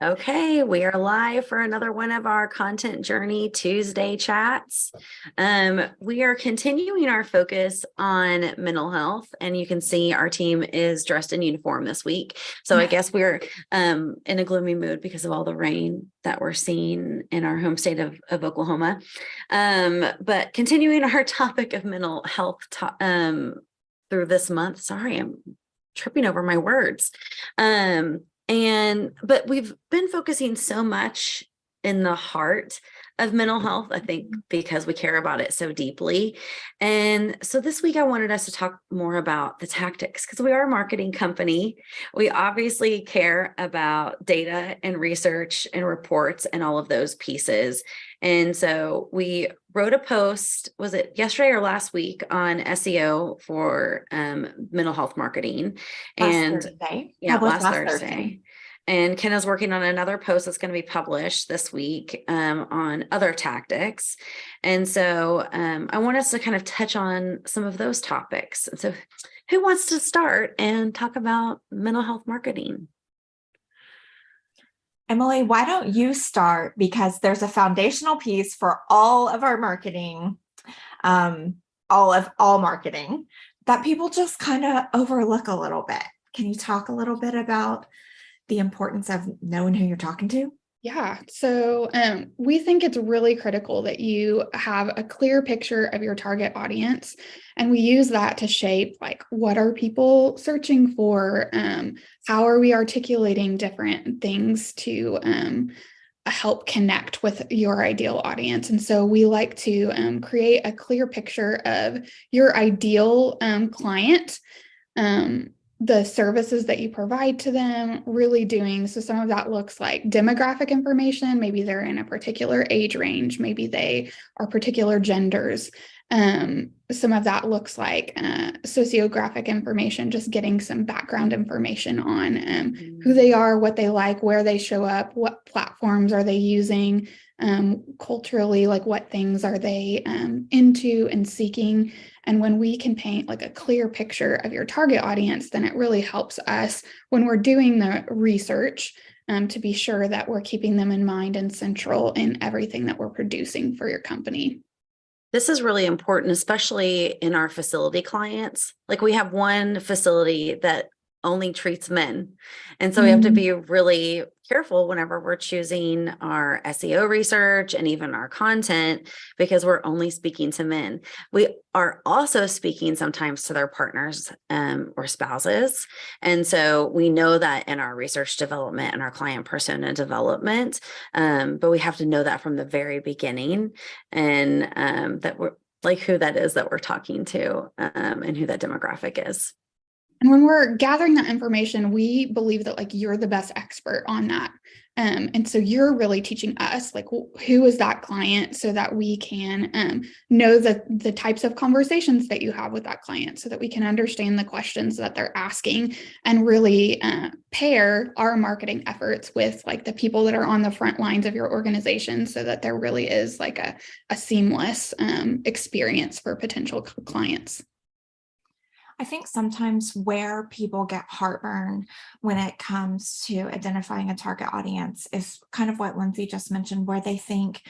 Okay, we are live for another one of our Content Journey Tuesday chats. We are continuing our focus on mental health, and you can see our team is dressed in uniform this week. So I guess we're in a gloomy mood because of all the rain that we're seeing in our home state of Oklahoma. But continuing our topic of mental health through this month. Sorry, I'm tripping over my words. But we've been focusing so much in the heart of mental health, I think, because we care about it so deeply. And so this week I wanted us to talk more about the tactics, because we are a marketing company. We obviously care about data and research and reports and all of those pieces. And so we wrote a post, was it yesterday or last week, on SEO for mental health marketing. Last Thursday. And Kenna's working on another post that's going to be published this week on other tactics. And so I want us to kind of touch on some of those topics. So who wants to start and talk about mental health marketing? Emily, why don't you start? Because there's a foundational piece for all of our marketing, all marketing, that people just kind of overlook a little bit. Can you talk a little bit about the importance of knowing who you're talking to? Yeah, so we think it's really critical that you have a clear picture of your target audience, and we use that to shape, like, what are people searching for? How are we articulating different things to help connect with your ideal audience? And so we like to create a clear picture of your ideal client, the services that you provide to them, really doing. So some of that looks like demographic information. Maybe they're in a particular age range. Maybe they are particular genders. Some of that looks like sociographic information, just getting some background information on who they are, what they like, where they show up, what platforms are they using, culturally, like what things are they into and seeking. And when we can paint like a clear picture of your target audience, then it really helps us when we're doing the research to be sure that we're keeping them in mind and central in everything that we're producing for your company. This is really important, especially in our facility clients. Like, we have one facility that only treats men. And so we have to be really careful whenever we're choosing our SEO research and even our content, because we're only speaking to men. We are also speaking sometimes to their partners or spouses. And so we know that in our research development and our client persona development, but we have to know that from the very beginning, and that we're like who that is that we're talking to, and who that demographic is. And when we're gathering that information, we believe that, like, you're the best expert on that. And so you're really teaching us, like, who is that client, so that we can know the types of conversations that you have with that client, so that we can understand the questions that they're asking, and really pair our marketing efforts with, like, the people that are on the front lines of your organization, so that there really is like a seamless experience for potential clients. I think sometimes where people get heartburn when it comes to identifying a target audience is kind of what Lindsay just mentioned, where they think,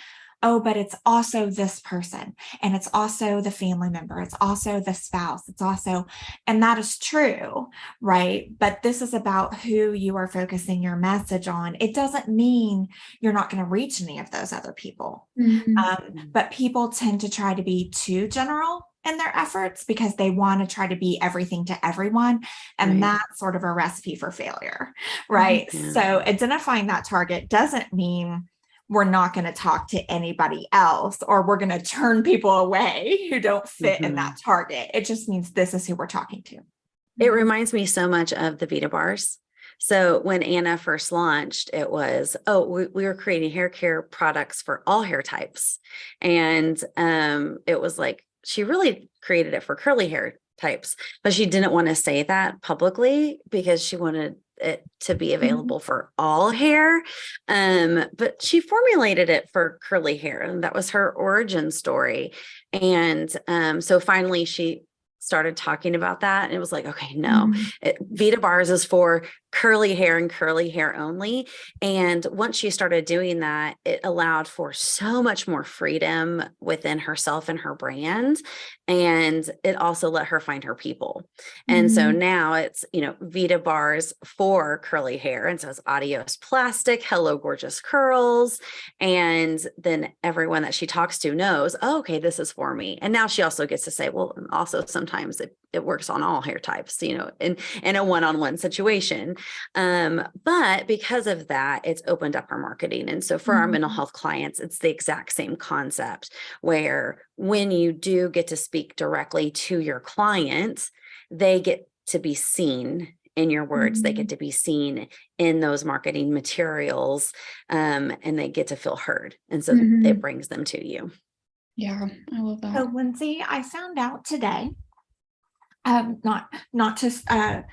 oh, but it's also this person, and it's also the family member, it's also the spouse, it's also, and that is true, right? But this is about who you are focusing your message on. It doesn't mean you're not going to reach any of those other people. But people tend to try to be too general in their efforts because they want to try to be everything to everyone. And that's sort of a recipe for failure, right? So identifying that target doesn't mean we're not going to talk to anybody else, or we're going to turn people away who don't fit in that target. It just means this is who we're talking to. It reminds me so much of the Vita bars. So when Anna first launched, it was, we were creating hair care products for all hair types. And it was like, she really created it for curly hair types, but she didn't want to say that publicly because she wanted it to be available for all hair. But she formulated it for curly hair, and that was her origin story. And so finally she started talking about that, and it was like, okay, no, Vita Bars is for curly hair and curly hair only. And once she started doing that, it allowed for so much more freedom within herself and her brand. And it also let her find her people. And so now it's, Vita Bars for curly hair. And so it's Adios Plastic, Hello Gorgeous Curls. And then everyone that she talks to knows, oh, okay, this is for me. And now she also gets to say, well, also sometimes it works on all hair types, in a one-on-one situation. But because of that, it's opened up our marketing. And so for our mental health clients, it's the exact same concept, where when you do get to speak directly to your client, they get to be seen in your words. They get to be seen in those marketing materials, and they get to feel heard. And so it brings them to you. Yeah, I love that. So Lindsay, I found out today, not to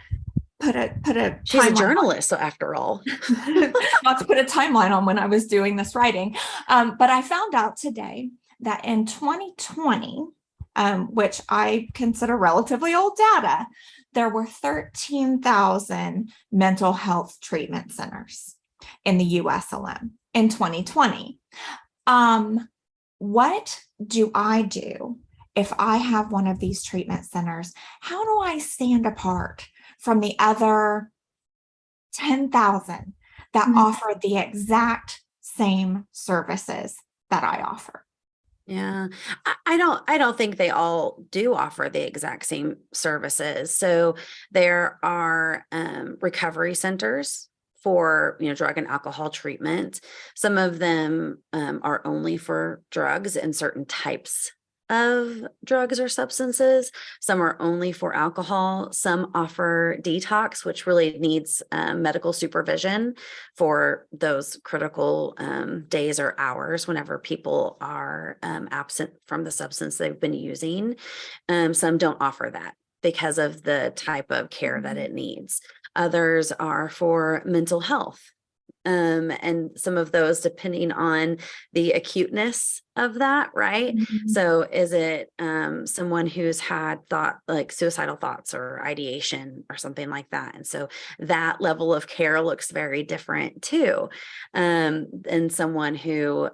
put a She's a timeline journalist, so after all. not to put a timeline on when I was doing this writing, but I found out today that in 2020, which I consider relatively old data, there were 13,000 mental health treatment centers in the US alone in 2020. What do I do if I have one of these treatment centers? How do I stand apart from the other 10,000 that offer the exact same services that I offer? Yeah, I don't think they all do offer the exact same services. So there are recovery centers for, drug and alcohol treatment. Some of them are only for drugs and certain types of drugs or substances. Some are only for alcohol. Some offer detox, which really needs medical supervision for those critical days or hours whenever people are absent from the substance they've been using. Some don't offer that because of the type of care that it needs. Others are for mental health. And some of those depending on the acuteness of that, right? So is it someone who's had like suicidal thoughts or ideation or something like that? And so that level of care looks very different too. And someone who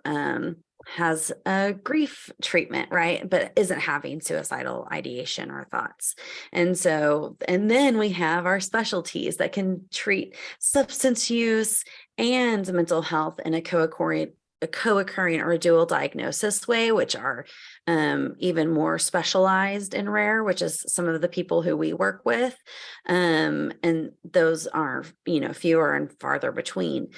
has a grief treatment, right? But isn't having suicidal ideation or thoughts. And then we have our specialties that can treat substance use and mental health in a co-occurring or a dual diagnosis way, which are even more specialized and rare, which is some of the people who we work with. And those are, fewer and farther between.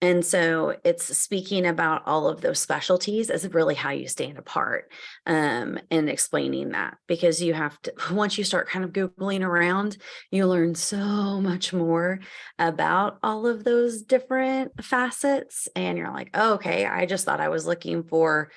And so it's speaking about all of those specialties as really how you stand apart, and explaining that, because you have to, once you start kind of Googling around, you learn so much more about all of those different facets. And you're like, oh, okay, I just thought I was looking for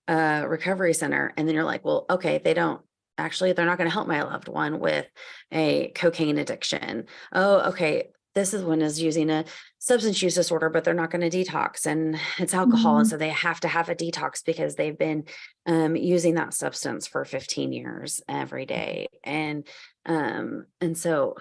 a recovery center. And then you're like, well, okay, they're not going to help my loved one with a cocaine addiction. Oh, okay. This is one is using a substance use disorder, but they're not going to detox, and it's alcohol. And so they have to have a detox because they've been using that substance for 15 years every day. And so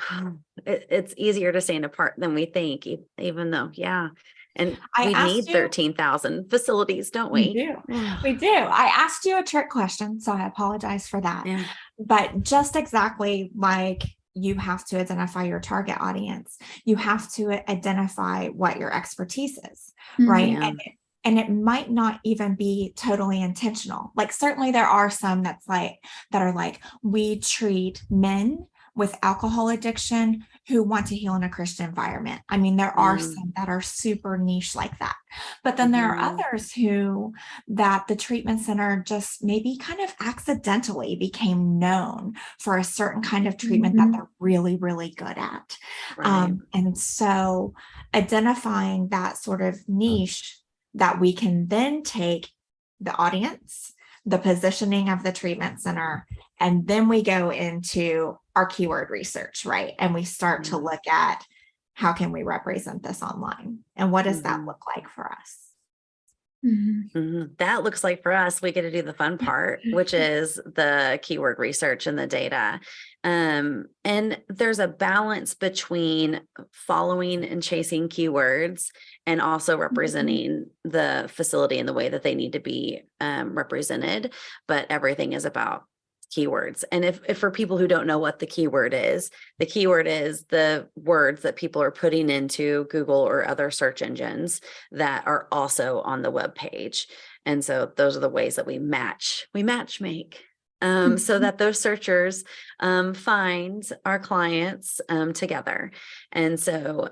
it's easier to stand apart than we think, even though, yeah. And we need 13,000 facilities, don't we? We do. I asked you a trick question, so I apologize for that. Yeah. But just exactly like you have to identify your target audience, you have to identify what your expertise is, right? Yeah. And it might not even be totally intentional. Like certainly there are some that are like, we treat men with alcohol addiction who want to heal in a Christian environment. I mean, there are some that are super niche like that. But then there are others that the treatment center just maybe kind of accidentally became known for a certain kind of treatment that they're really, really good at. Right. And so identifying that sort of niche that we can then take the audience, the positioning of the treatment center, and then we go into our keyword research, right? And we start to look at how can we represent this online and what does that look like for us? That looks like for us, we get to do the fun part, which is the keyword research and the data. And there's a balance between following and chasing keywords and also representing the facility in the way that they need to be represented. But everything is about keywords. And if for people who don't know what the keyword is the words that people are putting into Google or other search engines that are also on the web page. And so those are the ways that we matchmake. So that those searchers find our clients together. And so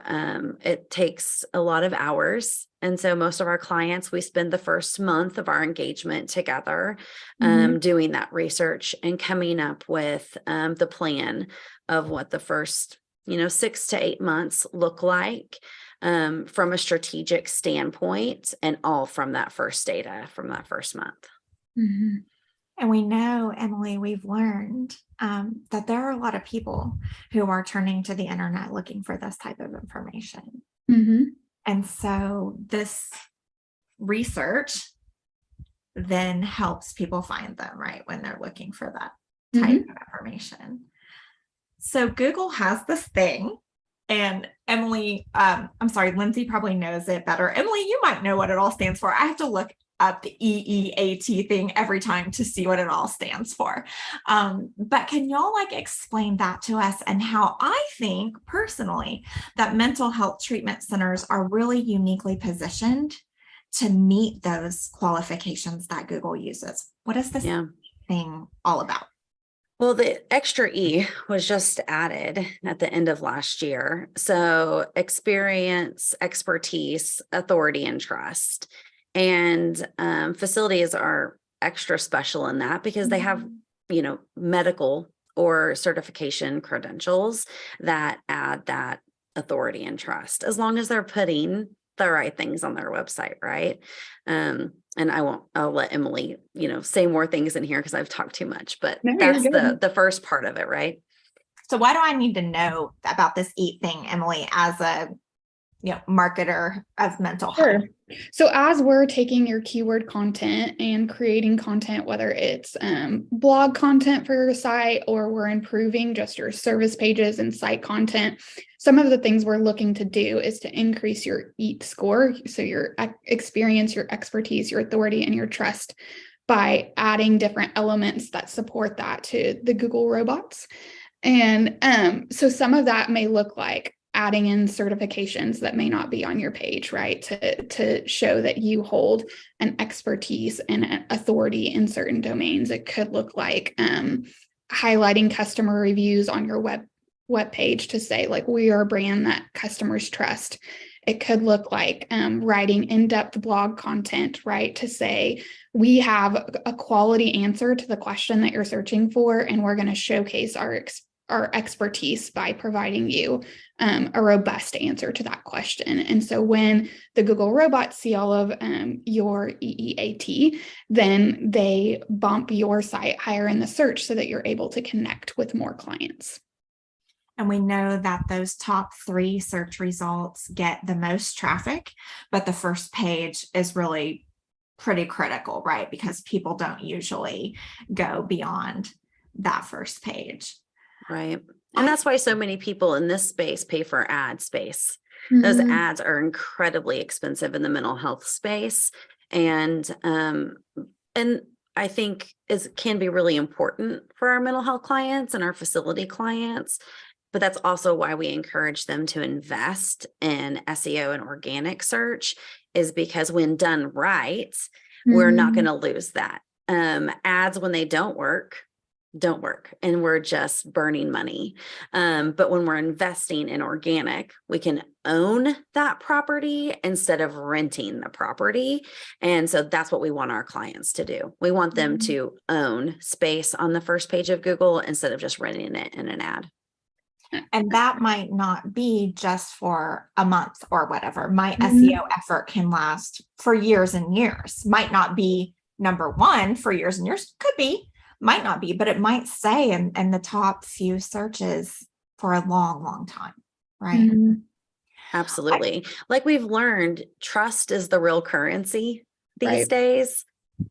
it takes a lot of hours. And so most of our clients, we spend the first month of our engagement together doing that research and coming up with the plan of what the first 6 to 8 months look like from a strategic standpoint, and all from that first data from that first month. And we know, Emily, we've learned that there are a lot of people who are turning to the internet looking for this type of information. And so this research then helps people find them, right, when they're looking for that type of information. So Google has this thing, and Emily, I'm sorry, Lindsay probably knows it better. Emily, you might know what it all stands for. I have to look up the EEAT thing every time to see what it all stands for. But can y'all explain that to us, and how I think personally that mental health treatment centers are really uniquely positioned to meet those qualifications that Google uses? What is this thing all about? Well, the extra E was just added at the end of last year. So experience, expertise, authority, and trust. And facilities are extra special in that because they have, medical or certification credentials that add that authority and trust, as long as they're putting the right things on their website, right? And I'll let Emily, say more things in here because I've talked too much, but that's the first part of it, right? So why do I need to know about this EAT thing, Emily, as a marketer of mental health? So as we're taking your keyword content and creating content, whether it's blog content for your site, or we're improving just your service pages and site content, some of the things we're looking to do is to increase your EAT score. So your experience, your expertise, your authority, and your trust, by adding different elements that support that to the Google robots. And so some of that may look like adding in certifications that may not be on your page, right? To show that you hold an expertise and an authority in certain domains. It could look like highlighting customer reviews on your web page to say, we are a brand that customers trust. It could look like writing in-depth blog content, right? To say, we have a quality answer to the question that you're searching for, and we're going to showcase our expertise by providing you a robust answer to that question. And so when the Google robots see all of your EEAT, then they bump your site higher in the search so that you're able to connect with more clients. And we know that those top 3 search results get the most traffic, but the first page is really pretty critical, right? Because people don't usually go beyond that first page. Right. And that's why so many people in this space pay for ad space. Those ads are incredibly expensive in the mental health space. And I think can be really important for our mental health clients and our facility clients. But that's also why we encourage them to invest in SEO and organic search, is because when done right, we're not going to lose that. Ads, when they don't work, and we're just burning money. But when we're investing in organic, we can own that property instead of renting the property. And so that's what we want our clients to do. We want them to own space on the first page of Google instead of just renting it in an ad. And that might not be just for a month or whatever. My SEO effort can last for years and years. Might not be number 1 for years and years. Could be. Might not be, but it might stay in the top few searches for a long, long time, right? Absolutely. Like we've learned, trust is the real currency these Right. days.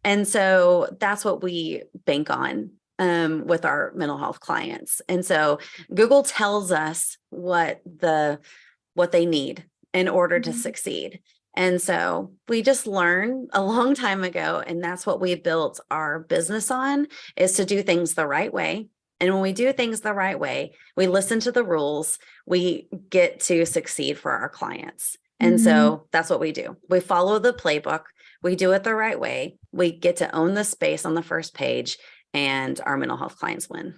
And so that's what we bank on with our mental health clients. And so Google tells us what they need in order to Mhm. succeed. And so we just learned a long time ago, and that's what we built our business on, is to do things the right way. And when we do things the right way, we listen to the rules, we get to succeed for our clients. And Mhm. so that's what we do. We follow the playbook, we do it the right way, we get to own the space on the first page, and our mental health clients win.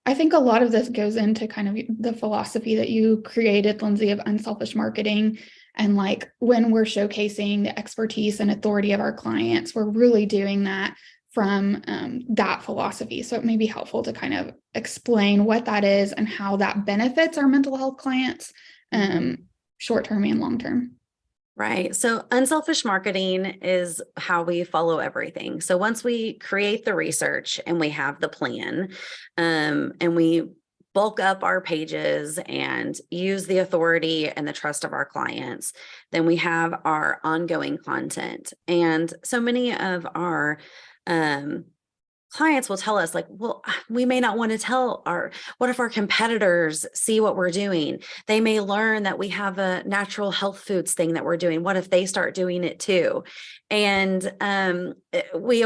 I think a lot of this goes into kind of the philosophy that you created, Lindsay, of unselfish marketing. And like when we're showcasing the expertise and authority of our clients, we're really doing that from that philosophy. So it may be helpful to kind of explain what that is and how that benefits our mental health clients, short term and long term. Right. So unselfish marketing is how we follow everything. So once we create the research and we have the plan, and we bulk up our pages and use the authority and the trust of our clients, then we have our ongoing content. And so many of our clients will tell us, like, well, we may not want to tell what if our competitors see what we're doing? They may learn that we have a natural health foods thing that we're doing. What if they start doing it too? And we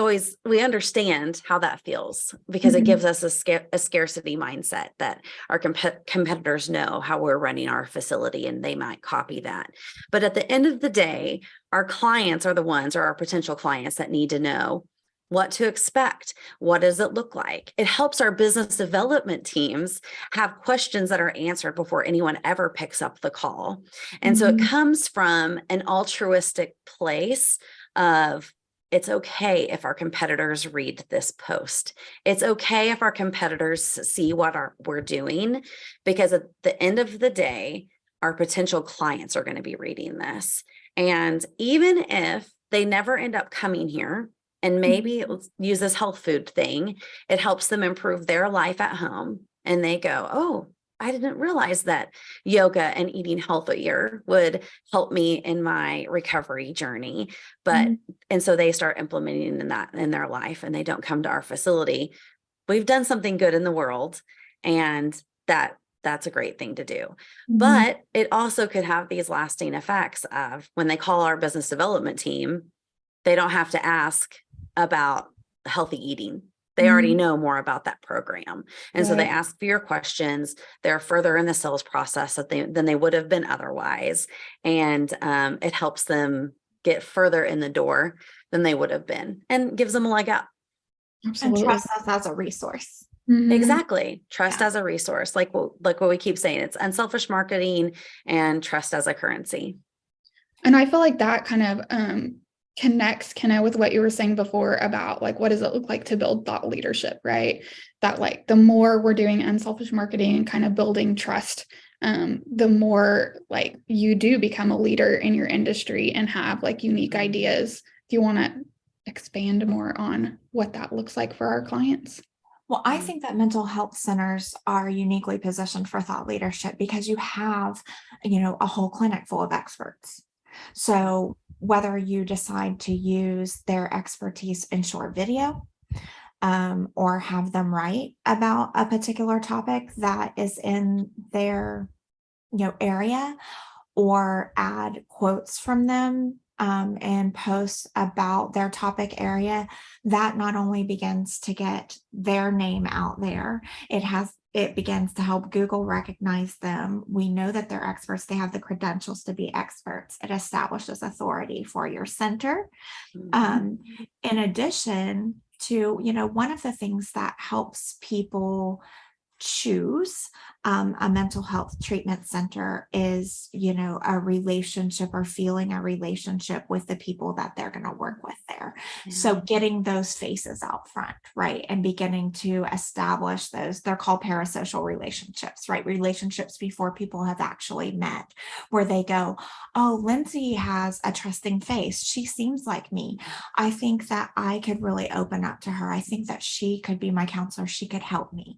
understand how that feels, because it gives us a scarcity mindset that our competitors know how we're running our facility and they might copy that. But at the end of the day, our clients are the ones, or our potential clients, that need to know what to expect. What does it look like? It helps our business development teams have questions that are answered before anyone ever picks up the call. And so it comes from an altruistic place of, it's okay if our competitors read this post. It's okay if our competitors see what we're doing, because at the end of the day, our potential clients are going to be reading this. And even if they never end up coming here, and maybe let's use this health food thing, it helps them improve their life at home. And they go, oh, I didn't realize that yoga and eating healthier would help me in my recovery journey. And so they start implementing that in their life, and they don't come to our facility. We've done something good in the world, and that's a great thing to do. But it also could have these lasting effects of, when they call our business development team, they don't have to ask about healthy eating. They already know more about that program. And so they ask fewer questions. They're further in the sales process than they would have been otherwise. And it helps them get further in the door than they would have been, and gives them a leg up. Absolutely. And trust us as a resource. Exactly. Trust as a resource. Like what we keep saying, it's unselfish marketing and trust as a currency. And I feel like that kind of connects with what you were saying before about like, what does it look like to build thought leadership, right? That like the more we're doing unselfish marketing and kind of building trust, the more like you do become a leader in your industry and have like unique ideas. Do you want to expand more on what that looks like for our clients? Well, I think that mental health centers are uniquely positioned for thought leadership because you have, a whole clinic full of experts. So whether you decide to use their expertise in short video, or have them write about a particular topic that is in their, area, or add quotes from them, and posts about their topic area, that not only begins to get their name out there, it begins to help Google recognize them. We know that they're experts. They have the credentials to be experts. It establishes authority for your center. In addition to, one of the things that helps people choose a mental health treatment center is, a relationship, or feeling a relationship with the people that they're going to work with there. So getting those faces out front, right? And beginning to establish those, they're called parasocial relationships, right? Relationships before people have actually met, where they go, oh, Lindsay has a trusting face. She seems like me. I think that I could really open up to her. I think that she could be my counselor. She could help me,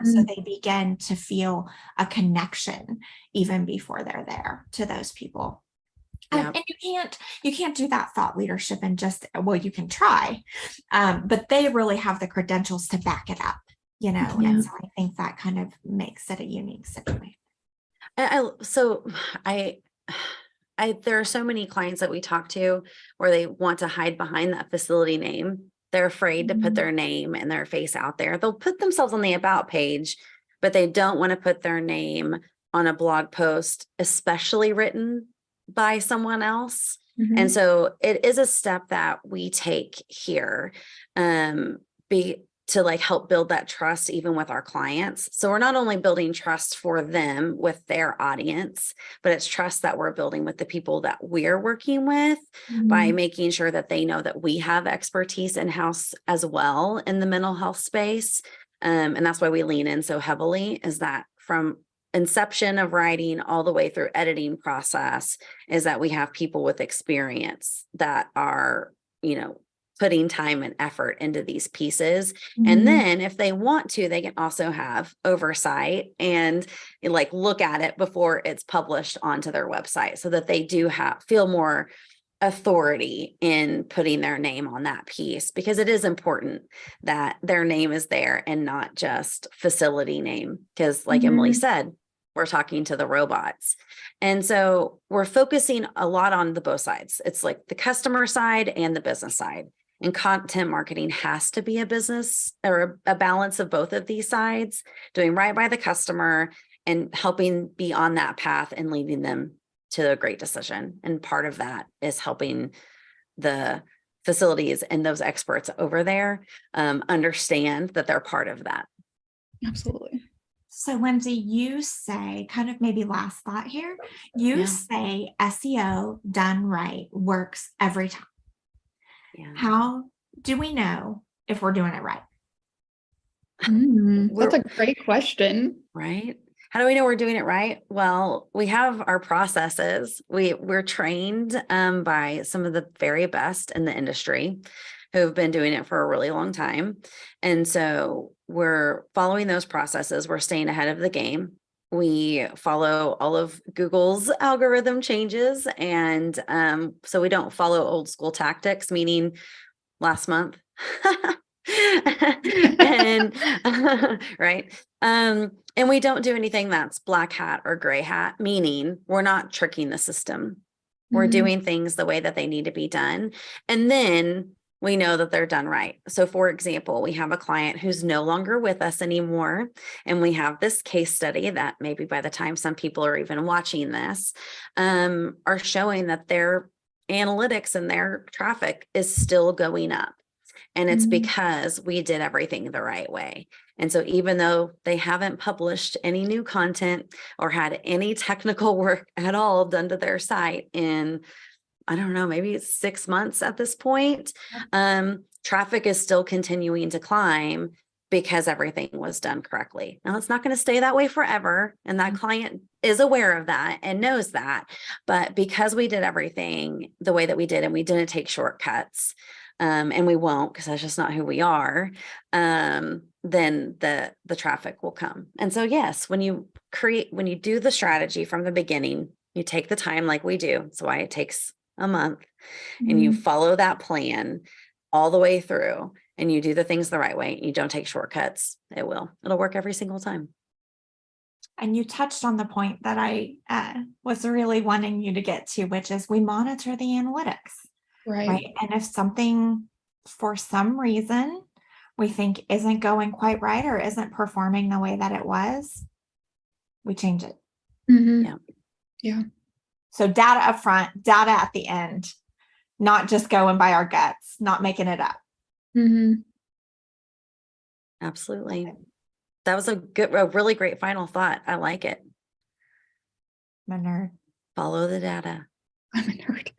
so they begin to feel a connection even before they're there to those people. Yep. And you can't do that thought leadership and just, well, you can try, but they really have the credentials to back it up, you know. Yeah. And so I think that kind of makes it a unique situation. So there are so many clients that we talk to where they want to hide behind that facility name. They're afraid to put their name and their face out there. They'll put themselves on the about page, but they don't want to put their name on a blog post, especially written by someone else. Mhm. And so it is a step that we take here, to like help build that trust even with our clients. So we're not only building trust for them with their audience, but it's trust that we're building with the people that we're working with by making sure that they know that we have expertise in-house as well in the mental health space. And that's why we lean in so heavily, is that from inception of writing all the way through editing process, is that we have people with experience that are, putting time and effort into these pieces. And then if they want to, they can also have oversight and like look at it before it's published onto their website, so that they do feel more authority in putting their name on that piece, because it is important that their name is there and not just facility name. Because like Emily said, we're talking to the robots. And so we're focusing a lot on the both sides. It's like the customer side and the business side. And content marketing has to be a business or a balance of both of these sides, doing right by the customer and helping be on that path and leading them to a great decision. And part of that is helping the facilities and those experts over there understand that they're part of that. Absolutely. So Lindsay, you say, kind of maybe last thought here, you say SEO done right works every time. Yeah. How do we know if we're doing it right? That's a great question. Right? How do we know we're doing it right? Well, we have our processes. We're trained by some of the very best in the industry who have been doing it for a really long time. And so we're following those processes. We're staying ahead of the game. We follow all of Google's algorithm changes. And so we don't follow old school tactics, meaning last month. And right. And we don't do anything that's black hat or gray hat, meaning we're not tricking the system. We're doing things the way that they need to be done. And then we know that they're done right. So for example, we have a client who's no longer with us anymore. And we have this case study that maybe by the time some people are even watching this, are showing that their analytics and their traffic is still going up. And it's because we did everything the right way. And so even though they haven't published any new content or had any technical work at all done to their site in, I don't know, maybe it's 6 months at this point, traffic is still continuing to climb because everything was done correctly. Now, it's not going to stay that way forever. And that client is aware of that and knows that. But because we did everything the way that we did, and we didn't take shortcuts, and we won't, because that's just not who we are, then the traffic will come. And so, yes, when you do the strategy from the beginning, you take the time like we do. That's why it takes a month, and you follow that plan all the way through, and you do the things the right way. You don't take shortcuts. It'll work every single time. And you touched on the point that I was really wanting you to get to, which is we monitor the analytics. Right. And if something, for some reason, we think isn't going quite right or isn't performing the way that it was, we change it. Yeah. So data up front, data at the end, not just going by our guts, not making it up. Absolutely. That was a really great final thought. I like it. I'm a nerd. Follow the data. I'm a nerd.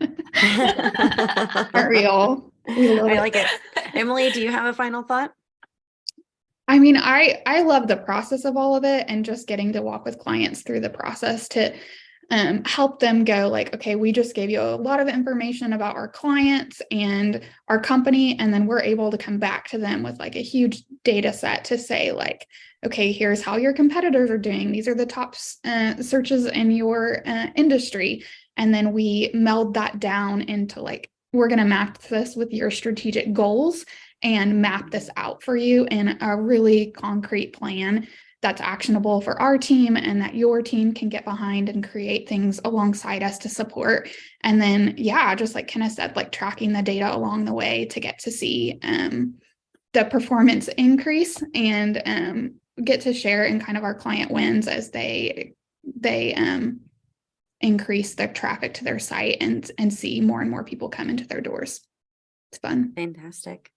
Aren't we all? We love I like it. Emily, do you have a final thought? I mean, I love the process of all of it, and just getting to walk with clients through the process to help them go like, okay, we just gave you a lot of information about our clients and our company, and then we're able to come back to them with like a huge data set to say like, okay, here's how your competitors are doing. These are the top searches in your industry. And then we meld that down into like, we're going to map this with your strategic goals and map this out for you in a really concrete plan that's actionable for our team and that your team can get behind and create things alongside us to support. And then, yeah, just like Kenna said, like tracking the data along the way to get to see the performance increase and get to share in kind of our client wins as they increase their traffic to their site and see more and more people come into their doors. It's fun. Fantastic.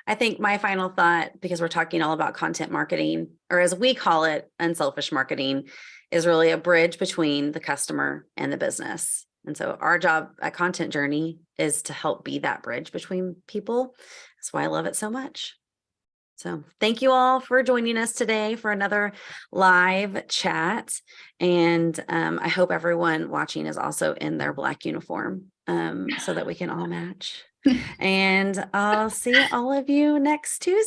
I think my final thought, because we're talking all about content marketing, or as we call it, unselfish marketing, is really a bridge between the customer and the business. And so our job at Content Journey is to help be that bridge between people. That's why I love it so much. So thank you all for joining us today for another live chat. And I hope everyone watching is also in their Black uniform so that we can all match. And I'll see all of you next Tuesday.